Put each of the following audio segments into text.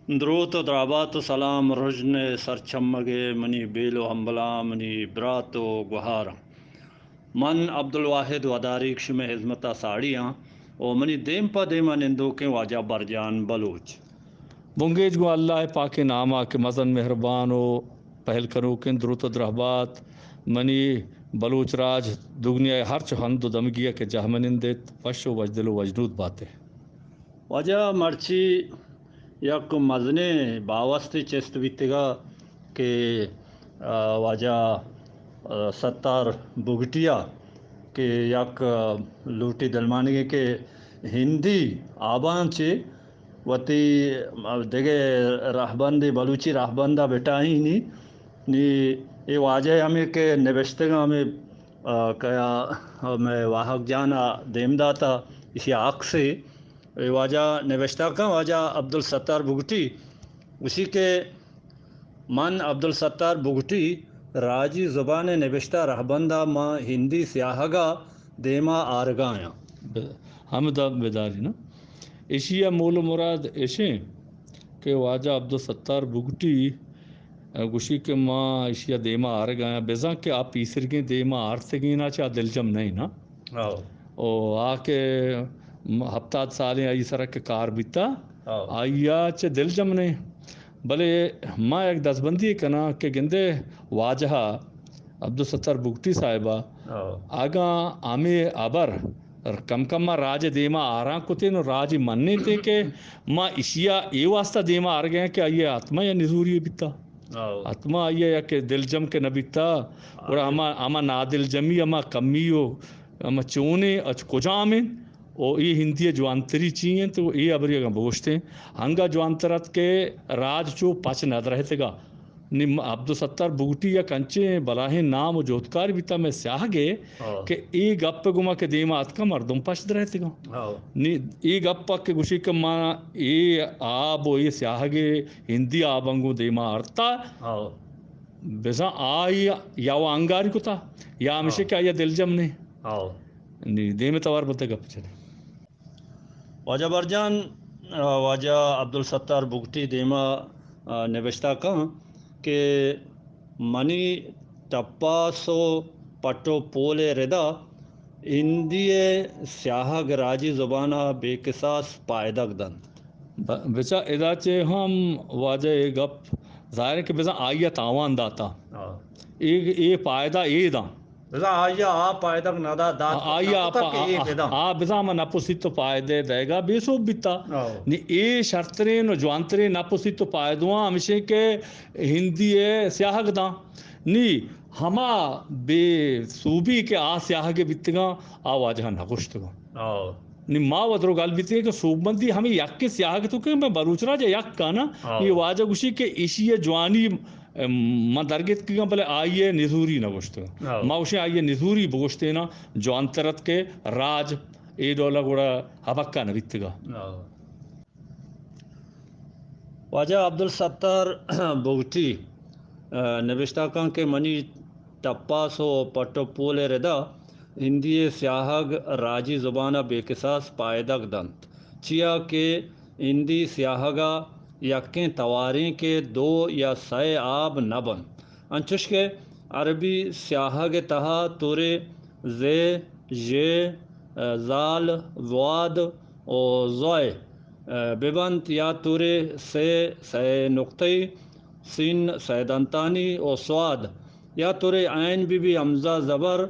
درود و درابات و سلام رجن سرچمگے منی بیل و ہمبلا منی برات و گہار من عبدالواحد وداریک شم حزمت ساڑیاں او منی دیم پا دیما نندو کے واجہ برجان بلوچ بنگیج گو اللہ پاک نامہ کے مزن مہربان و پہل کرو کن درود و درہبات منی بلوچ راج دگنیا ہرچ ہند و دمگیا کے جہمنندت وش و وجدل و وجنود باتیں واجہ مرچی یک مزنے باوستی چست بیتگا کہ واجہ ستار بگٹیا کہ یک لوٹی دلمانگے کے ہندی آبان چے وتی دیگے رہبندی بلوچی رہبندہ بٹائی نی یہ واجہ ہمیں کہ نوشتگا ہمیں کیا میں واحق جانا دیم داتا اسی آنکھ سے واجہ نوشتہ کا واجہ عبدالستار بگٹی اسی کے من عبدالستار بگٹی راجی زبان نوشتہ رہبندہ ماں ہندی سیاہگا دیما آرگایا حمدہ بیداری نا ایشیا مول مراد ایشے کہ واجہ عبدالستار بگٹی گوشی کے ماں ایشیا دیما آرگایا بیزاں کہ آپ پیسرگیں دیما آرتگیں نا چاہ دلجم نہیں نا او آ کے ہفتاد سالیں آئی سرک کے کار بیتا آئیا چے دل جمنے بلے ماں ایک دستبندی کنا کہ گندے واجہ عبدالستار بگٹی صاحبہ آگاں آمے آبر کم کم ماں راج دیما آران کتے نو راج مننے تے کہ ماں اشیا اے واسطہ دیما آر گئے کہ آئیے آتما یا نزوری بیتا آتما آئیے یا کہ دل جم کے نبیتا اور اما نادل جمی اما کمیو اما چونے اچ کجا آمیں او یہ ہندی جوانتری چیئیں تو یہ ابری اگا بوشتے ہنگا جوانترت کے راج چو پاچ نہ رہتے گا نم عبدالستار بگٹی یا کنچے بلاہیں نام و جوتکار بیتا میں سیاہ گے کہ ای گپ گما کے دیما آتکا مردم پاچ رہتے گا ای گپ کے گوشی کے ماں ای آب و ای سیاہ گے ہندی آبنگو دیما آرتا بیزا آئی یا وہ انگاری کو تا یا ہمیشہ کیا یا دل جم نے دیمے توار بلتے گپ چلے واجہ برجان واجہ عبدالستار بگٹی دیما نوشتہ کا کہ منی ٹپاسو پٹو پولے ردا ہندی سیاہگ راجی زبانہ بے قصاص پائدک دند بچا ادا چے ہم واجہ اے گپ ظاہر ہے کہ بزا آئیا تاوان داتا اے پائدہ اے دا بزا آئیا آ پائدک ندا آ بزا ما نپوسی تو پائدے دے گا بے سو بیتا نی اے شرطرین و جوانترین نپوسی تو پائدوان ہمیشہ کہ ہندی سیاہگ دا نی ہما بے صوبی کے آ سیاہگ بیتگا آ واجہ نگوشتگا نی ماں ودرو گال بیتے کہ صوبندی ہمیں یک کے سیاہگ تو کہ میں بلوچ راجہ یک کا نا یہ واجہ گوشی کہ ایشی جوانی ما درگت کی گا بلے آئیے نزوری نہ گوشتگا ما اسے آئیے نزوری بگوشتے نا جوانترت کے راج اے ڈولا گوڑا حبکہ نبیتگا واجہ عبدالستار بگٹی نوشتہ کان کے منی ٹپاسو پٹو پولے ردا ہندی سیاہگ راجی زبانہ بے قصاص پائدک دنت چیا کہ ہندی سیاہگا یکیں تواریں کے دو یا سائے آب نبن انچوش کے عربی سیاہگ تہا تورے زے جے زال واد او زوئے ببنت یا تورے سے نقطی سین سیدنتانی او سواد یا تورے عین بھی حمزہ زبر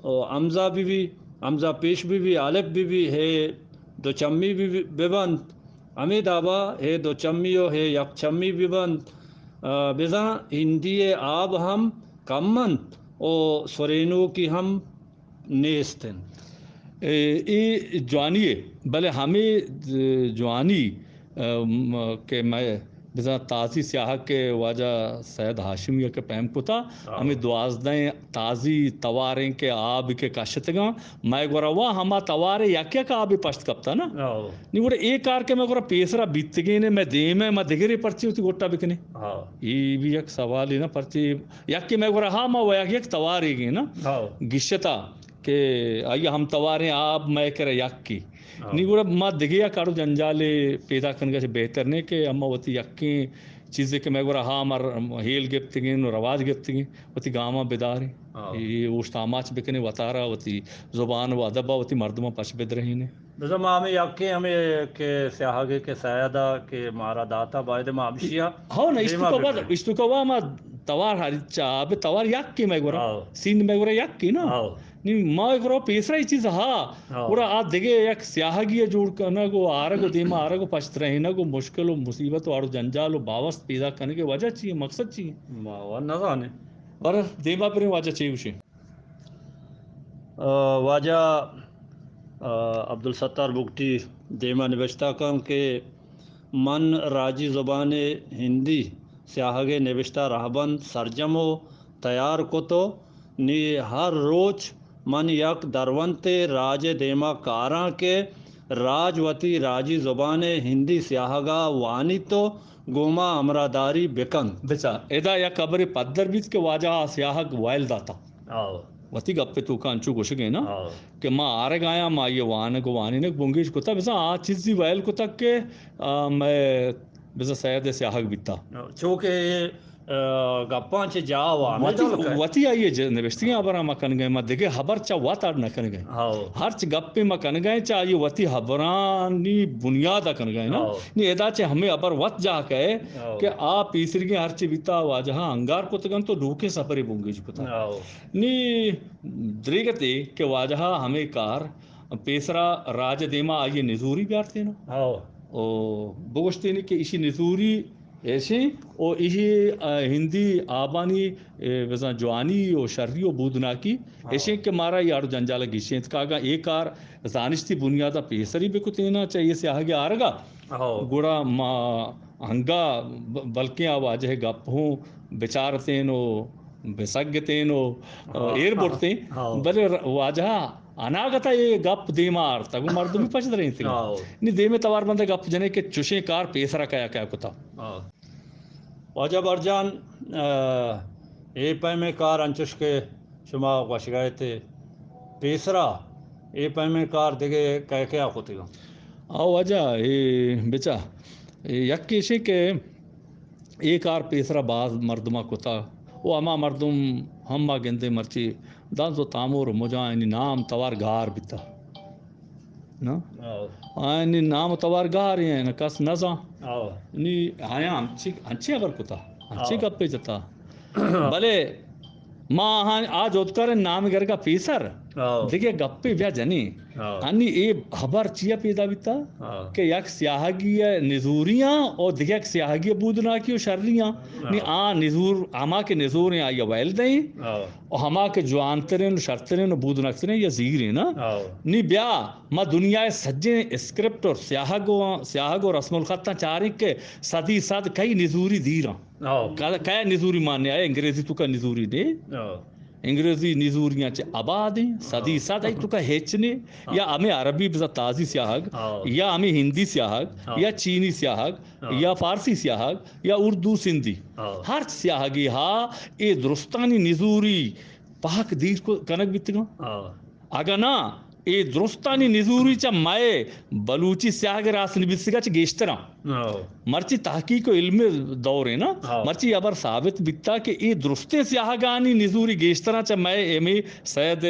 او حمزہ بھی حمزہ پیش بھی الف بھی ہے دو چمی بھی ببنت امید آبا ہے دو چمیو ہے یک چمی ببنت بزاں ہندی آب ہم کمنت او سورینو کی ہم نیستن ای جوانی بلے ہمیں جوانی کہ میں بزا تازی سیاہ کے واجہ سید ہاشمیہ کے پیم کو تھا ہمیں دوازدیں تازی تواریں کے آب کے کاشتگاں میں گورا وا ہما توارے یک یک آب پشت کپتا نا نہیں گورا ایک کار کے میں گورا پیسرا بیتگے نے میں دیمے میں دگری پرچی ہوتی گوٹا بکنے یہ بھی یک سوال ہے نا پرچی یک کہ میں گورا ہاں ما وہ یک توارے گی نا گشتا کہ آئیے ہم تواریں آب میں کرے یک کی نی گوڑا ما دگیا کارو جنجالے پیدا کرنے سے بہتر نے کہ اما وتی یقین چیزیں کہ میں گورا ہاں مر ہیل گپتگین رواج گپتگین وتی گاما بیداری یہ اوشتاماچ بکنے وطارا وتی زبان و ادبا وتی مردمہ پش بد رہینے بزم ہمیں یقین ہمیں کہ سیاہگے کے سیادہ کہ مارا داتا باید ما امشیا ہاں نا اشتو کوا ما توار ہاری چاب توار یک کی میں گورا سین میں گورا یک کی نا نہیں ما گورا پیسرا ہی چیز ہاں گورا آ دگے یک سیاہگی جوڑ کرنا گو آرگو دیما آرگو پشت رہینا گو مشکل و مصیبت و آڑو جنجال و باوست پیدا کرنے کے وجہ چاہیے مقصد چاہیے ماوان نظانے اور دیما پر وجہ چاہیے اسے واجہ عبدالستار بگٹی دیما نوشتہ کم کہ من راجی زبان ہندی سیاہگے نوشتہ رہبند سرجمو تیار کو تو نی ہر روچ من یک درونتے راج دیما کاراں کے راجوتی راجی زبان ہندی سیاہگا وانی تو گوما امراداری بکن بچا ادا یا قبر پدر بیت کے واجہ سیاہگ وائل داتا وتی گپے تو کانچو گوش گئے نا کہ ماں آرگ آیا ماں یہ وانگ وانینگ بونگیش کتا بسا آ چیزی وائل کتا کہ میں بسا سید سیاہگ بیتا چونکہ گپاں چے جا وتی آئیے نوشتیاں برا مکن گئے ما دیکھے حبر چا وات آڑ نکن گئے ہر چ گپے مکن گئے چا یہ وتی حبرانی بنیاد کن گئے نا نی ادا چے ہمیں ابر وط جا کہے کہ آ پیسرگی ہر چی بیتا واجہاں انگار کتگن تو روکے سپرے بونگیش کتا نی دریگتے کہ واجہاں ہمیں کار پیسرا راج دیما آئیے نزوری بیارتے نا بگوشتے نے کہ اسی نزوری ایسے او اسی ہندی آبانی وزا جوانی و شرری و بودناکی ایسے کہ مارا یارو جنجالہ گیشیں کاگا ایک آر زانشتی بنیادہ پیسری بکتینا چاہیے سے آگے آرگا گوڑا ہنگا بلکہ آواجہ گپ ہوں بچارتینو بسگتینو ایر بڑھتے بلے واجہاں اناگتا یہ گپ دیما آرتا گو مردمی پچھ در رہی تھی نی دیمے توار بندہ گپ جنے کہ چوشیں کار پیسرا کیا کتا واجہ برجان اے پیمے کار انچوش کے شما وش گئے تھے پیسرا اے پیمے کار دیگے کیا ہوتی گا واجہ بچا یک کیشے کہ ایک آر پیسرا باز مردمہ کتا وہ اما مردم ہما گندے مرچی دانزو تامور مجائنی نام توار گار بیتا نا آئینی نام توار گار ہیں نا کس نزا نی آیا ہنچی ابر کتا ہنچی گپے جتا بلے ماں آج ادکار نام گر کا پیسر دیکھے گپے بیا جنی انی اے خبر چیا پیدا بیتا کہ یک سیاہگی نزوریاں اور دیکھے یک سیاہگی بودنا کی شرریاں نی نزور ہما کے نزور ہیں آیا ویل دیں اور ہما کے جوانترین شرطرین بودناکترین یا زیریں نا نی بیا ما دنیا سجیں اسکرپٹ اور سیاہگ اور رسم الخطہ چاریں کہ صدی صد کئی نزوری دیراں کیا نزوری ماننے آئے انگریزی تو کا نزوری دے انگریزی نزوریاں چے آبادیں صدی صد تو کا ہیچنے یا ہمیں عربی بزا تازی سیاہگ یا ہمیں ہندی سیاہگ یا چینی سیاہگ یا فارسی سیاہگ یا اردو سندھی ہر سیاہگی ہاں اے درستانی نزوری پاک دیر کو کنک بیتگا اگا نا اے درستانی نزوری چا مائے بلوچی سیاہگ راسنی بیتگا چا گیشترا مرچی تحقیق و علم دور ہے نا مرچی ابر ثابت بیتا کہ اے درستے سیاہگانی نزوری گیشترا چا مائے ایمی سید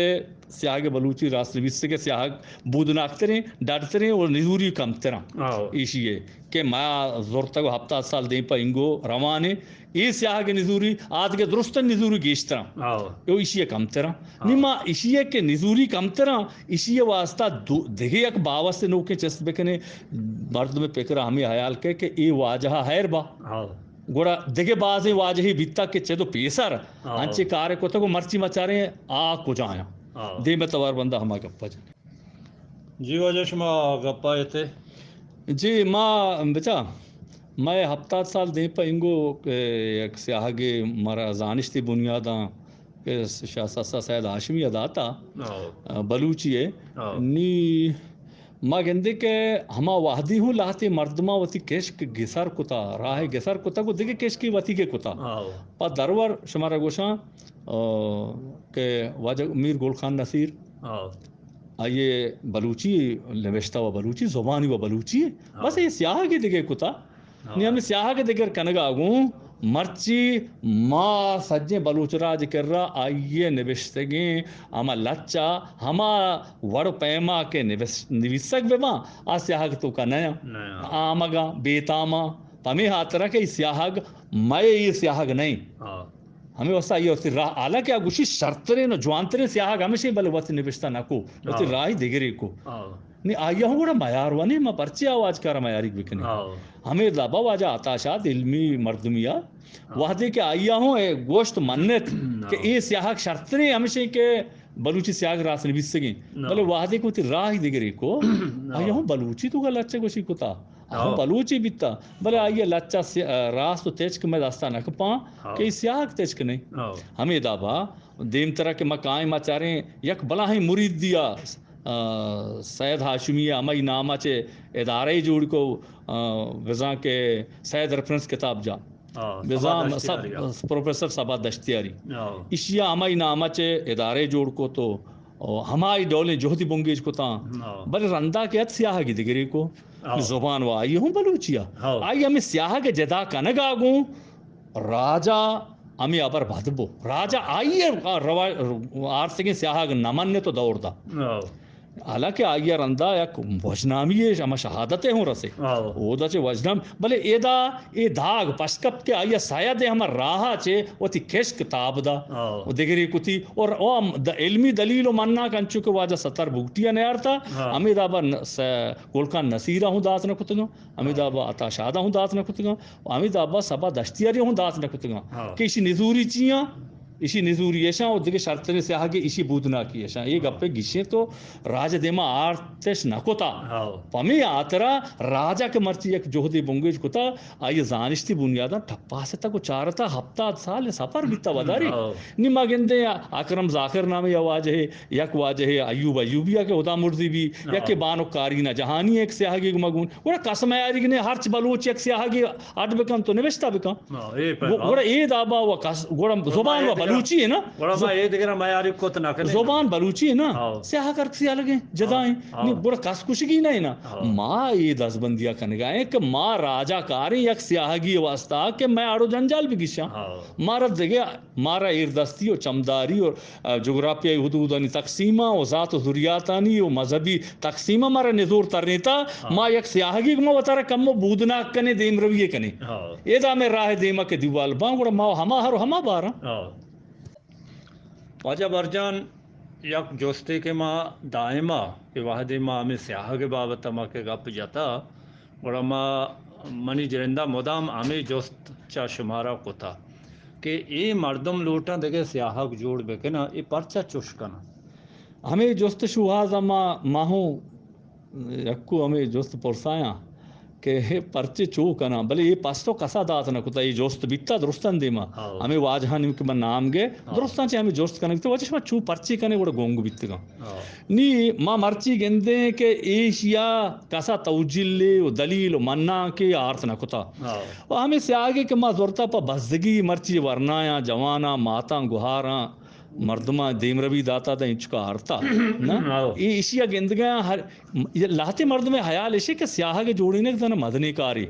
سیاہگ بلوچی راسنی بیتگا سیاہگ بودناکتریں ڈاٹتریں اور نزوری کمتریں ایشی ہے کہ ما زورتا کو ہفتہ سال دیں پا انگو روانے یہ سیاہگ نزوری آدھ کے درستن نزوری گیشترا یہ ایشی کمترا نیما ایشی کہ نزوری کمترا ایشی واسطہ دگے یک باوست نوکے چست بکنے مرد میں پکرا ہمیں حیال کہ ای واجہا حیر با گوڑا دگے بازیں واجہی بیتا کہ چے تو پیسر انچے کارے کو تو مرچی مچارے کو جایا دے میں توار بندہ ہما گپا جائے جی واجہ شما گپا تھے جی ماں بچا میں ہفتہ سال دیں پا انگو یک سیاہگے مرا زانشتی بنیاداں کہ شاہ سسا سید ہاشمی اداتا بلوچی ہے نی ما گندے کہ ہما وحدی ہوں لاتے مردمہ وتی کشک گسر کتا راہ گسر کتا کو دیکھے کشکی وتی کے کتا پا درور شمارا گوشاں کہ واجہ میر گول خان نصیر یہ بلوچی نوشتہ و بلوچی زبانی و بلوچی بس یہ سیاہ کے دیگر کتا نہیں ہمیں سیاہ کے دیگر کنگا گوں مرچی ما سجے بلوچ راج کر رہا آئیے نوشتگیں اما لچا ہما وڑ پیما کے نویسک بے ماں آ سیاہ تو کا نیا آمگا بیتاما پمی ہاترہ کہ سیاہگ میں یہ سیاہگ نہیں ہمیں وسا یہ ہوتی راہ آلہ کیا گوشی شرطرے نو جوانترے سیاہگ ہمیشہ بلے وقت نوشتہ نہ کو ہوتی راہ دیگری کو نہیں آیا ہوں گوڑا معیار وانی ما پرچی آواز کارا معیاری بکنے ہمیں دبا واجہ آتاشات علمی مردمیہ وحدے کے آیا ہوں گوشت منت کہ یہ سیاہگ شرطرے ہمیشہ کے بلوچی سیاہگ راس نبیس سگیں بلے وحدے کو ہوتی راہ دیگری کو آیا ہوں بلوچی تو گا لچے گوشی کتا ہم بلوچی بیتا بلے آئیے لچا راست تو تیچک میں داستا نہ کپاں کہ سیاہک تیچک نہیں ہمیں دابا دیم طرح کے مکائیں ما چاریں یک بلا ہی مرید دیا سید ہاشمی امی نامہ چے ادارے جوڑ کو وزاں کے سید ریفرنس کتاب جا وزاں پروفیسر صبا دشتیاری اشیا امی نامہ چے ادارے جوڑ کو تو ہمائی ڈولیں جوہدی بنگیج کو تاں بلے رندہ کے ات سیاہ کی دگری کو زبان و آئی ہوں بلوچیا آئی ہمیں سیاہ کے جدا کنگ آگوں راجہ ہمیں ابر بھدبو راجہ آئی آرسگیں سیاہ نمن نے تو دور دا حالانکہ آئیے رندہ یک وجنامی ہے ہما شہادتیں ہوں رسے او دا چے وجنام بلے اے دا اے دھاگ پشکپ کے آئیے سایہ دے ہما راہا چے وہ تھی کش کتاب دا دیگری کتی اور علمی دلیل و مننا کنچو کے واجہ ستر بھوٹیا نیار تھا ہمیں دا با گولکان نصیرہ ہوں دات نہ کتگا ہمیں دا با عطا شادہ ہوں دات نہ کتگا ہمیں دا با سبا دشتیاری ہوں دات نہ کتگا کہ اسی نزوری چیاں اسی نزوری ایشاں اور دیکھے شرطنے سے آگے اسی بودنا کی ایشاں یہ گپے گشیں تو راجہ دیما آرتش نہ کتا پمی آترا راجہ کے مرچی یک جوہدی بنگیج کتا آئیے زانشتی بنیادہ ٹھپا سے تا کو چارتا ہفتہ سال سفر بیتا وداری نما گندے اکرم ذاکر نامی یا واجہ یک واجہ ایوب ایوبیہ کے خدا مرضی بھی یک بانو کارینہ جہانی ایک سیاہگی مگون وہ قسم آری گنے ہرچ بلوچ یک سیاہگی اٹ بکن تو نوشتہ بکن وہ اے دابا و زبان و بلوچی ہے نا زبان بلوچی ہے نا سیاہ کر سیاہ لگیں جدائیں بڑا کس کشگی نہیں نا ماں یہ دس بندیاں کنگائیں کہ ماں راجہ کاری یک سیاہگی واسطہ کہ میں آڑو جنجال بھی گشاں مارا دیگے مارا ایردستی و چمداری اور جغرافیائی حدودانی تقسیمہ و ذات و ذریاتانی و مذہبی تقسیمہ مارا نزور ترنیتا ماں یک سیاہگی ماں وطارہ کم و بودناک کنے دیم رویے کنے یہ دا میں راہ دیمہ کے دیوال بانگ اور ماں ہما ہر ہما بارا واجہ برجان یک جوستے کے ماں دائمہ کہ واحدی ماں ہمیں سیاہ کے بابت ماں کے گپ جاتا اور ماں منی جرندہ مدام ہمیں جوست چا شمارہ کو تھا کہ یہ مردم لوٹاں دیکھے سیاہ جوڑ بے نا یہ پرچہ چوشکنا ہمیں جوست شوہاز ماہوں یکو ہمیں جوست پرسایاں کہ پرچے چو کنا بلے یہ پاستو کسا دات نہ کتا یہ جوست بیتا درستان دیما ہمیں واجہاں نیم کہ من نام گے درستان چاہے ہمیں جوست کنا بیتا وجہ شما چو پرچے کنے وڑا گونگ بیتا گا نی ما مرچی گندے کہ ایشیا کسا توجیلے و دلیل و مننا کے آرت نہ کتا و ہمیں سے آگے کہ ما زورتا پا بزدگی مرچی ورنایا جوانا ماتاں گہاراں مردمہ دیم روی داتا دا انچ کا ہارتا یہ ایشیا گندگاں لاتے مردمہ حیال ایشی کہ سیاہ کے جوڑینے کہ دانا مدنی کاری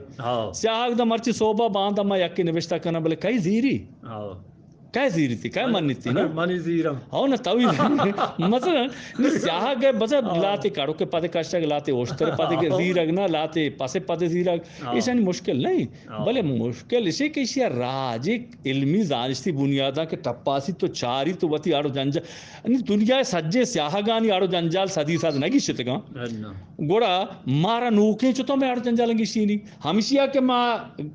سیاہ دا مرچی صوبہ باندھا ما یکی نوشتہ کرنا بلے کئی زیری کئی زیری تھی کئی منی تھی نا منی زیرم ہاں نا توی مثلا سیاہ گئے بسا لاتے کارو کے پتے کشتگ لاتے اوشتر پتے کے زیرگ نا لاتے پاسے پتے زیرگ ایسا مشکل نہیں بلے مشکل اسے کہ اسی راجک علمی زانشتی بنیادہ کے ٹپاسی تو چاری تو وطی آڑو جنجال دنیا سجے سیاہ گانی آڑو جنجال صدی ساتھ نگی شتگا گوڑا مارا نوکیں چوتوں میں آڑو جنجال نگی شینی ہمشیہ کہ ما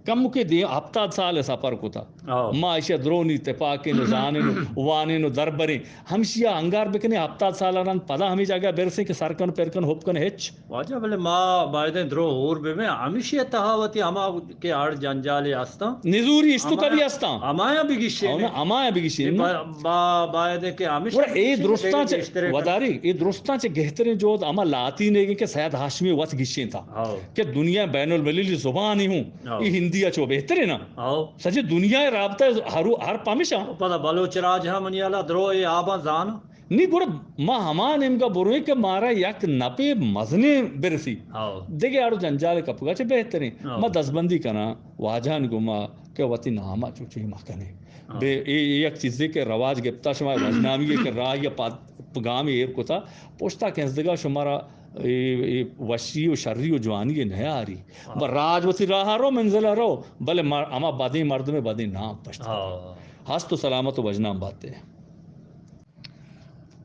کم کے دے ہفتہ سال سفر کو تھا ما ایشہ درونی تپاکیں نو زانیں نو وانے نو دربریں ہمشیہ انگار بکنے ہفتہ سال رن پدا ہمیں جاگہ برسیں کہ سرکن پیرکن ہوپکن ہچ واجہ بلے ما بائدیں درو اور بے میں ہمشیہ تحاوتی ہما کے آڑ جنجالے آستا نزوری اشتو کبھی آستا ہمایا بھی گشے ہمایا بھی گشے بائدیں کہ ہمشیہ اے درستان چے وداری اے درستان چے گہترین جو اما لاتی نیگیں کہ سید ہاشمی وقت گشیں تھا کہ دنیا بین المللی زبان ہی ہوں یہ ہندیہ چو بہتر ہے نا سچے دنیا رابطہ ہر پامیشا پتہ بلوچ راج ہاں منیالا درو اے آبا زان نی گوڑا ما ہمان امگا بروئی کہ مارا یک نپے مزنے برسی ہاں دیکھے آڑو جنجال کپگا چھے بہترین ما دستبندی کنا واجہان گما کہ وطی ناما چوچی ما کنے بے یک چیزے کے رواج گپتا شما وجنامی کے راہ یا پگامی ایر کو تھا پوچھتا کہ ازدگا شمارا وشی و شری و جوانی نیا آری راج وطی راہ رو منزلہ رو بلے اما بادی مرد میں بادی نام پشت ہاس تو سلامت و وجنام باتیں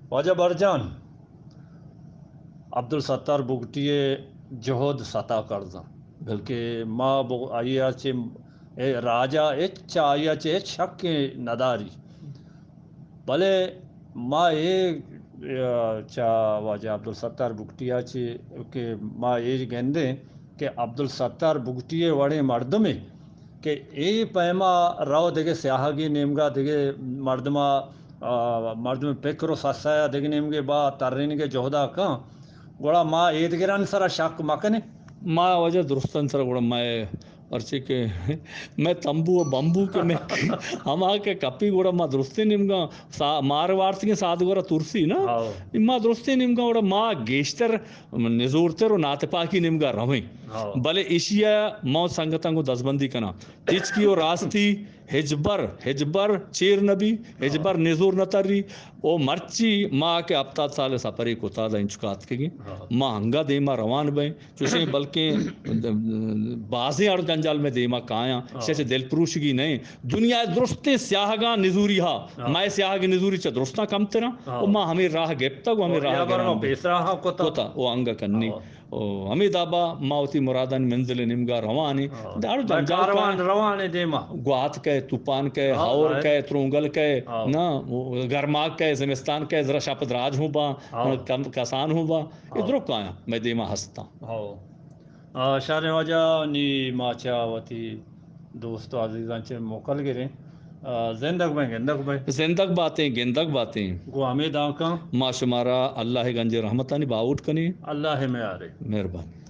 خواجہ برجان عبدالستار بگٹی جہد ستا کرزا بلکہ ما آیا چے راجا اچ آیا چے شک نداری بلے ما چا واجہ عبدالستار بگٹی چے کہ ما یہ گندے کہ عبدالستار بگٹی وڑے مردمے کہ ای پیما رو دیگے سیاہگی نیمگا دیگے مردمہ مردم پکر و سسایا دیگے نیمگے با ترین کے جہدہ کان گوڑا ما ایدگران سرا شک مکنے ما وجہ درستان سر گوڑا میں ارچے کہ میں تمبو و بمبو کے میں ہما کے کپی گوڑا ما درستے نمگا مار وارسی کے ساتھ گوڑا ترسی نا ما درستے نمگا گوڑا ما گیشتر نزورتر و ناتپاکی نمگا رویں بلے اشیا مو سنگتاں کو دزبندی کنا تیچکی و راستی ہجبر چیر نبی ہجبر نزور نتری او مرچی ما کے اپتاد سال سپری کو تازہ انچکات کے گی ما ہنگا دیما روان بیں چوشیں بلکہ بازیں اور جنجال میں دیما کایا شیچے دل پروشگی نہیں دنیا درستے سیاہگاں نزوری ہا میں سیاہگی نزوری چا درستاں کم تیرا او ما ہمیں راہ گپتا گو ہمیں راہ گران بے کوتا او انگا کنی ہمیں دابا ماوتی مرادان منزل نمگا روانی دارو جنجال روان دیما گوات کے توپان کے ہاور کے ترونگل کے نا گرماگ کے زمستان کے ذرا شاپت راج ہوں با کسان ہوں با ادھرو کایا میں دیما ہستا شار واجہ نی ماچا وتی دوست عزیزاں چے موکل گرے زندگ میں گندگ میں زندگ باتیں گندگ باتیں گو ہمیں داکاں ما شمارا اللہ گنج رحمتانی باوٹ کنی اللہ میں آرے مہربانی